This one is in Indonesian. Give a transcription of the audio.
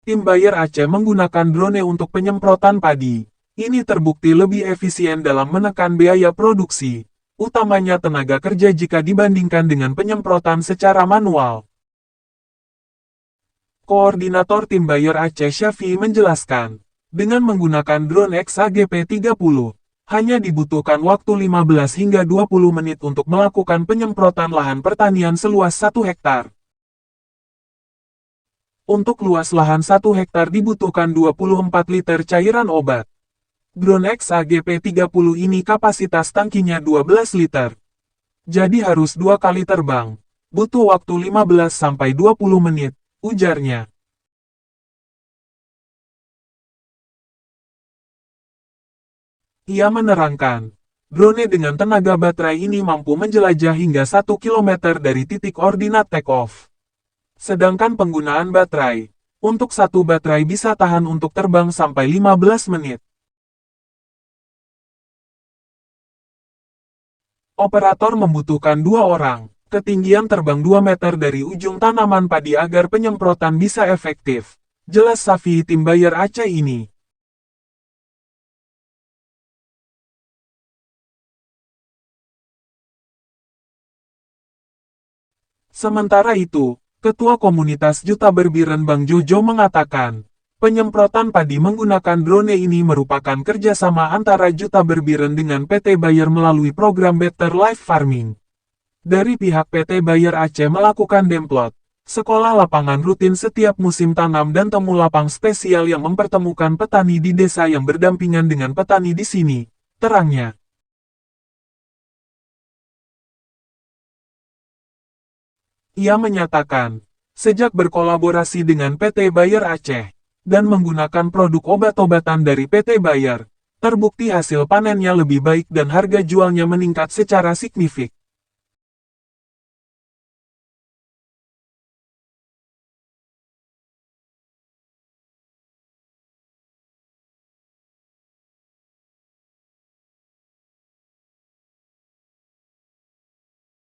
Tim Bayer Aceh menggunakan drone untuk penyemprotan padi. Ini terbukti lebih efisien dalam menekan biaya produksi, utamanya tenaga kerja jika dibandingkan dengan penyemprotan secara manual. Koordinator Tim Bayer Aceh Syafi'i menjelaskan, dengan menggunakan drone XAGP-30, hanya dibutuhkan waktu 15 hingga 20 menit untuk melakukan penyemprotan lahan pertanian seluas 1 hektar. Untuk luas lahan 1 hektar dibutuhkan 24 liter cairan obat. Drone XAGP-30 ini kapasitas tangkinya 12 liter. Jadi harus 2 kali terbang. Butuh waktu 15-20 menit, ujarnya. Ia menerangkan, drone dengan tenaga baterai ini mampu menjelajah hingga 1 kilometer dari titik ordinat take-off. Sedangkan penggunaan baterai, untuk satu baterai bisa tahan untuk terbang sampai 15 menit. Operator membutuhkan 2 orang, ketinggian terbang 2 meter dari ujung tanaman padi agar penyemprotan bisa efektif. Jelas Syafi'i Tim Bayer Aceh ini. Sementara itu, Ketua Komunitas Juta Berbiren Bang Jojo mengatakan, penyemprotan padi menggunakan drone ini merupakan kerjasama antara Juta Berbiren dengan PT Bayer melalui program Better Life Farming. Dari pihak PT Bayer Aceh melakukan demplot, sekolah lapangan rutin setiap musim tanam dan temu lapang spesial yang mempertemukan petani di desa yang berdampingan dengan petani di sini, terangnya. Ia menyatakan, sejak berkolaborasi dengan PT Bayer Aceh, dan menggunakan produk obat-obatan dari PT Bayer, terbukti hasil panennya lebih baik dan harga jualnya meningkat secara signifikan.